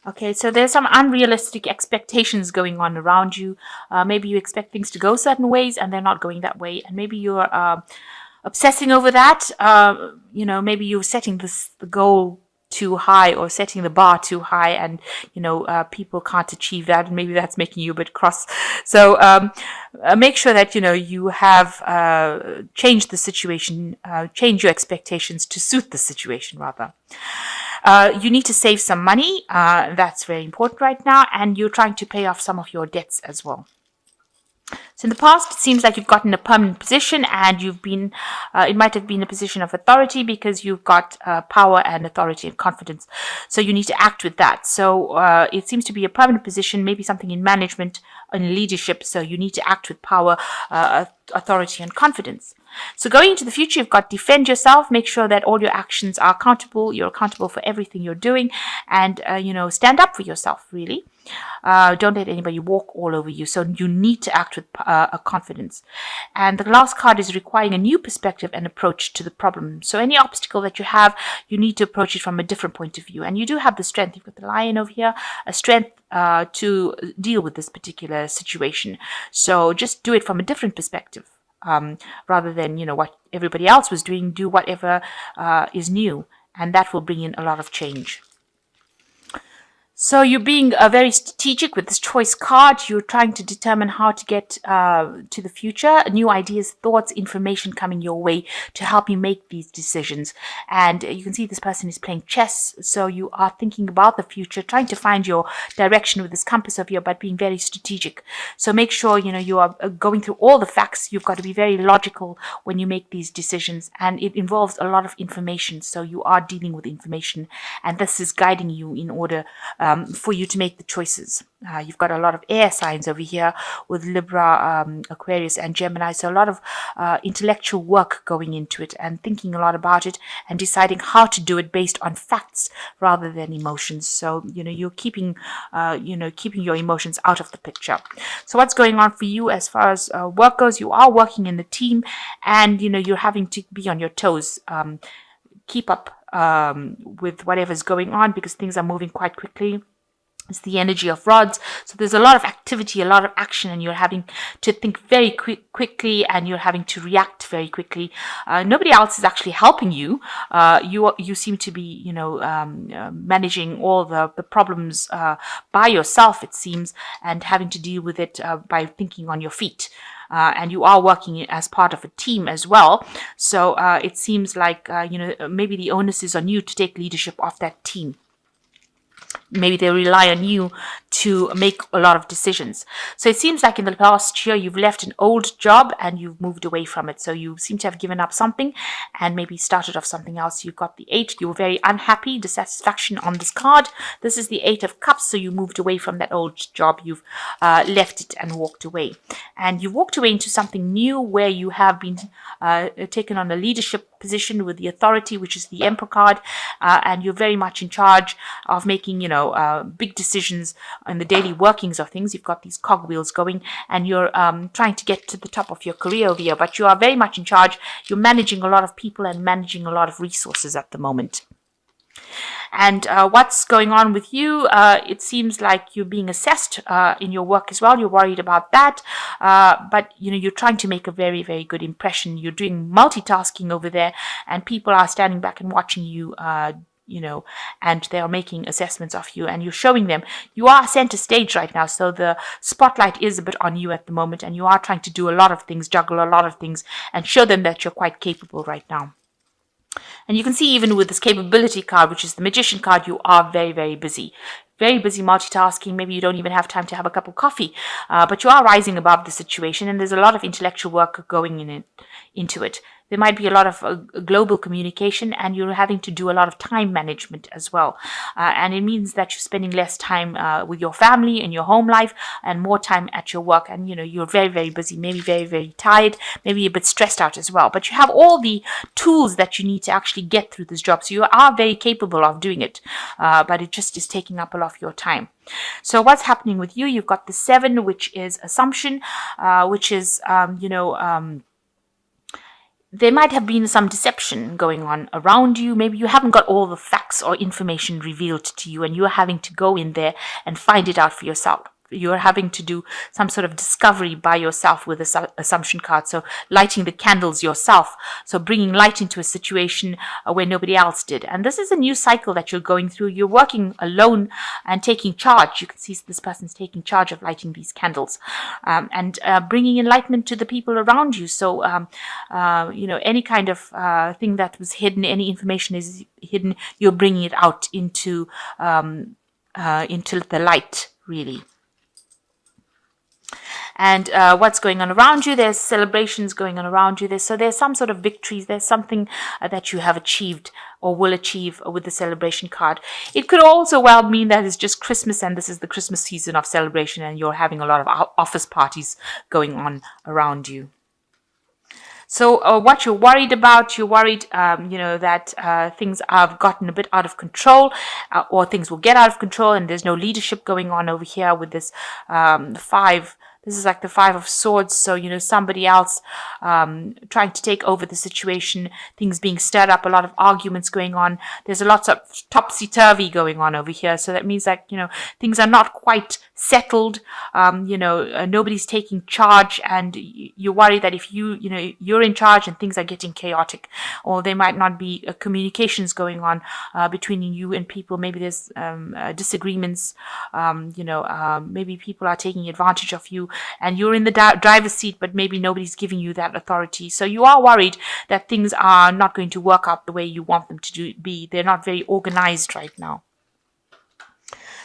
Okay, so there's some unrealistic expectations going on around you. Maybe you expect things to go certain ways and they're not going that way. And maybe you're obsessing over that. Maybe you're setting the goal too high or setting the bar too high, and people can't achieve that, and maybe that's making you a bit cross. So make sure that you have changed the situation, change your expectations to suit the situation rather. You need to save some money. That's very important right now, and you're trying to pay off some of your debts as well. So in the past, it seems like you've gotten a permanent position, and you've been, it might have been a position of authority because you've got power and authority and confidence. So you need to act with that. So it seems to be a permanent position, maybe something in management, in leadership. So you need to act with power, authority, and confidence. So going into the future, you've got defend yourself, make sure that all your actions are accountable. You're accountable for everything you're doing, and stand up for yourself, really. Don't let anybody walk all over you. So you need to act with confidence. And the last card is requiring a new perspective and approach to the problem. So any obstacle that you have, you need to approach it from a different point of view. And you do have the strength. You've got the lion over here, a strength to deal with this particular situation. So just do it from a different perspective. Rather than what everybody else was doing, do whatever is new, and that will bring in a lot of change. So you're being very strategic with this choice card. You're trying to determine how to get to the future, new ideas, thoughts, information coming your way to help you make these decisions. And you can see this person is playing chess. So you are thinking about the future, trying to find your direction with this compass of yours, but being very strategic. So make sure, you are going through all the facts. You've got to be very logical when you make these decisions. And it involves a lot of information. So you are dealing with information. And this is guiding you in order for you to make the choices. You've got a lot of air signs over here with Libra, Aquarius, and Gemini. So a lot of intellectual work going into it and thinking a lot about it and deciding how to do it based on facts rather than emotions. So, you're keeping your emotions out of the picture. So what's going on for you as far as work goes? You are working in the team, and, you're having to be on your toes. Keep up with whatever's going on because things are moving quite quickly. It's the energy of rods. So there's a lot of activity, a lot of action, and you're having to think very quickly, and you're having to react very quickly. Nobody else is actually helping you. You seem to be, managing all the problems by yourself, it seems, and having to deal with it by thinking on your feet. And you are working as part of a team as well. So it seems like, maybe the onus is on you to take leadership of that team. Maybe they rely on you to make a lot of decisions. So it seems like in the past year, you've left an old job and you've moved away from it. So you seem to have given up something and maybe started off something else. You got the 8. You were very unhappy, dissatisfaction on this card. This is the 8 of Cups. So you moved away from that old job. You've left it and walked away. And you walked away into something new where you have been taken on a leadership position with the authority, which is the Emperor card. And you're very much in charge of making, big decisions in the daily workings of things. You've got these cogwheels going, and you're trying to get to the top of your career over here, but you are very much in charge. You're managing a lot of people and managing a lot of resources at the moment. And what's going on with you? It seems like you're being assessed in your work as well. You're worried about that. But, you're trying to make a very, very good impression. You're doing multitasking over there, and people are standing back and watching you and they are making assessments of you, and you're showing them. You are center stage right now, so the spotlight is a bit on you at the moment, and you are trying to do a lot of things, juggle a lot of things, and show them that you're quite capable right now. And you can see even with this capability card, which is the Magician card, you are very, very busy. Very busy multitasking. Maybe you don't even have time to have a cup of coffee, but you are rising above the situation, and there's a lot of intellectual work going into it. There might be a lot of global communication, and you're having to do a lot of time management as well. And it means that you're spending less time with your family and your home life and more time at your work. And, you're very, very busy, maybe very, very tired, maybe a bit stressed out as well. But you have all the tools that you need to actually get through this job. So you are very capable of doing it, but it just is taking up a lot of your time. So what's happening with you? You've got the 7, which is assumption, which is, there might have been some deception going on around you. Maybe you haven't got all the facts or information revealed to you, and you're having to go in there and find it out for yourself. You're having to do some sort of discovery by yourself with the assumption card. So lighting the candles yourself. So bringing light into a situation where nobody else did. And this is a new cycle that you're going through. You're working alone and taking charge. You can see this person's taking charge of lighting these candles and bringing enlightenment to the people around you. So, any kind of thing that was hidden, any information is hidden, you're bringing it out into the light, really. And what's going on around you, there's celebrations going on around you. There's some sort of victories. There's something that you have achieved or will achieve with the celebration card. It could also well mean that it's just Christmas and this is the Christmas season of celebration and you're having a lot of office parties going on around you. So what you're worried about, you're worried, that things have gotten a bit out of control or things will get out of control and there's no leadership going on over here with this five. This is like the Five of Swords. So, somebody else trying to take over the situation, things being stirred up, a lot of arguments going on. There's a lot of topsy-turvy going on over here. So that means that, things are not quite settled. Nobody's taking charge and you worry that if you're in charge and things are getting chaotic, or there might not be communications going on between you and people. Maybe there's disagreements. Maybe people are taking advantage of you. And you're in the driver's seat, but maybe nobody's giving you that authority. So you are worried that things are not going to work out the way you want them to be. They're not very organized right now.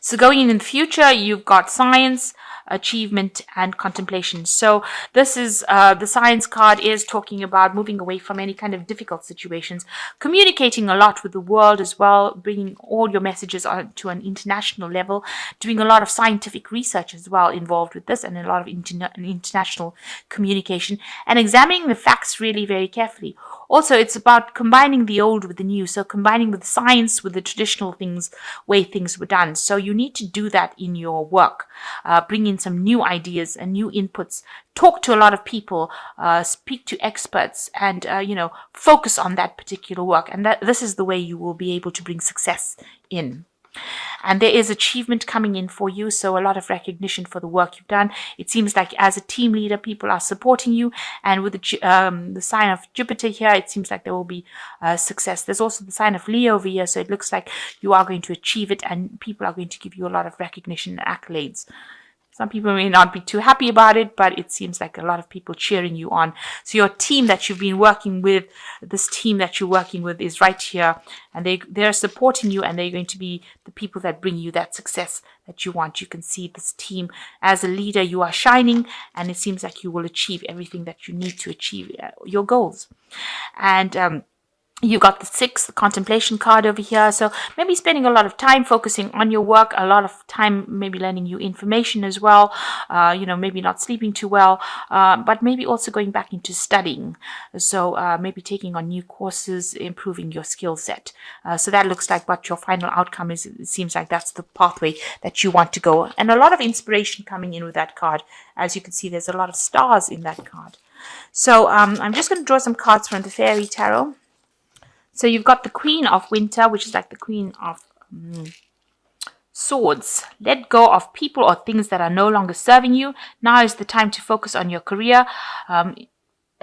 So going in the future, you've got science, achievement, and contemplation. So this is the science card is talking about moving away from any kind of difficult situations, communicating a lot with the world as well, bringing all your messages to an international level, doing a lot of scientific research as well involved with this, and a lot of international communication, and examining the facts really very carefully. Also, it's about combining the old with the new. So combining with science, with the traditional things, way things were done. So you need to do that in your work. Bring in some new ideas and new inputs. Talk to a lot of people. Speak to experts and, focus on that particular work. And this is the way you will be able to bring success in. And there is achievement coming in for you, so a lot of recognition for the work you've done. It seems like as a team leader, people are supporting you, and with the sign of Jupiter here, it seems like there will be success. There's also the sign of Leo over here, so it looks like you are going to achieve it, and people are going to give you a lot of recognition and accolades. Some people may not be too happy about it, but it seems like a lot of people cheering you on. So your team that you've been working with, this team that you're working with is right here, and they're supporting you, and they're going to be the people that bring you that success that you want. You can see this team as a leader, you are shining, and it seems like you will achieve everything that you need to achieve your goals. And you got the 6, the contemplation card over here. So maybe spending a lot of time focusing on your work, a lot of time maybe learning new information as well, maybe not sleeping too well, but maybe also going back into studying. So maybe taking on new courses, improving your skill set. So that looks like what your final outcome is. It seems like that's the pathway that you want to go. And a lot of inspiration coming in with that card. As you can see, there's a lot of stars in that card. So I'm just going to draw some cards from the Fairy Tarot. So you've got the Queen of Winter, which is like the Queen of Swords. Let go of people or things that are no longer serving you. Now is the time to focus on your career.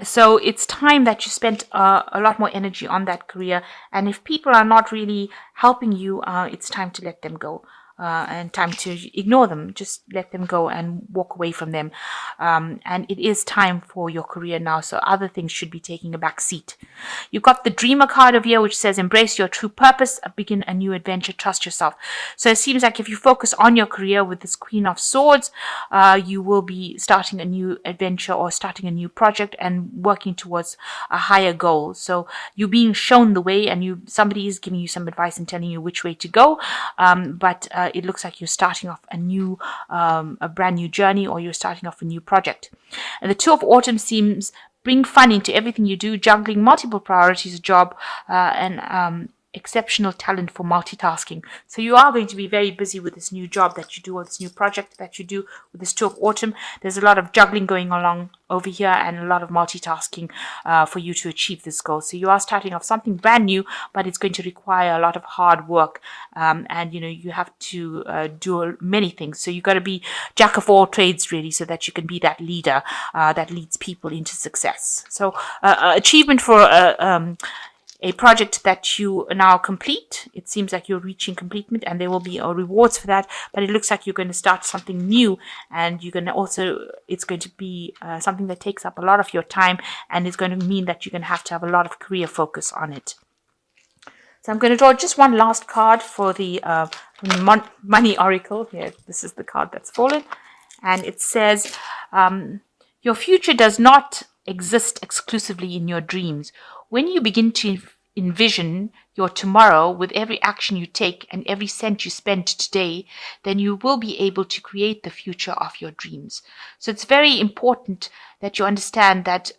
So it's time that you spent a lot more energy on that career. And if people are not really helping you, it's time to let them go. And time to ignore them. Just let them go and walk away from them. And it is time for your career now, so other things should be taking a back seat. You've got the Dreamer card over here, which says, embrace your true purpose, begin a new adventure, trust yourself. So it seems like if you focus on your career with this Queen of Swords, you will be starting a new adventure or starting a new project and working towards a higher goal. So you're being shown the way, and somebody is giving you some advice and telling you which way to go, but it looks like you're starting off a brand new journey, or you're starting off a new project. And the Two of Autumn seems bring fun into everything you do, juggling multiple priorities, a job, and exceptional talent for multitasking. So you are going to be very busy with this new job that you do, or this new project that you do with this 2 of autumn. There's a lot of juggling going along over here and a lot of multitasking for you to achieve this goal. So you are starting off something brand new, but it's going to require a lot of hard work. And you have to do many things. So you got to be jack of all trades, really, so that you can be that leader that leads people into success. So achievement for a project that you now complete. It seems like you're reaching completement, and there will be rewards for that, but it looks like you're going to start something new, and you're going to also, it's going to be something that takes up a lot of your time, and it's going to mean that you're going to have a lot of career focus on it. So I'm going to draw just one last card for the money oracle. Here, this is the card that's fallen, and it says, your future does not exist exclusively in your dreams. When you begin to envision your tomorrow with every action you take and every cent you spend today, then you will be able to create the future of your dreams. So it's very important that you understand that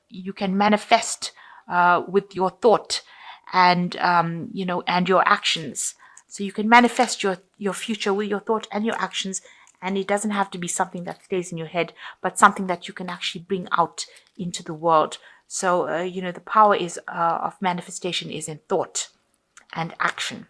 you can manifest with your thought and and your actions. So you can manifest your future with your thought and your actions, and it doesn't have to be something that stays in your head, but something that you can actually bring out into the world. So the power is of manifestation is in thought and action.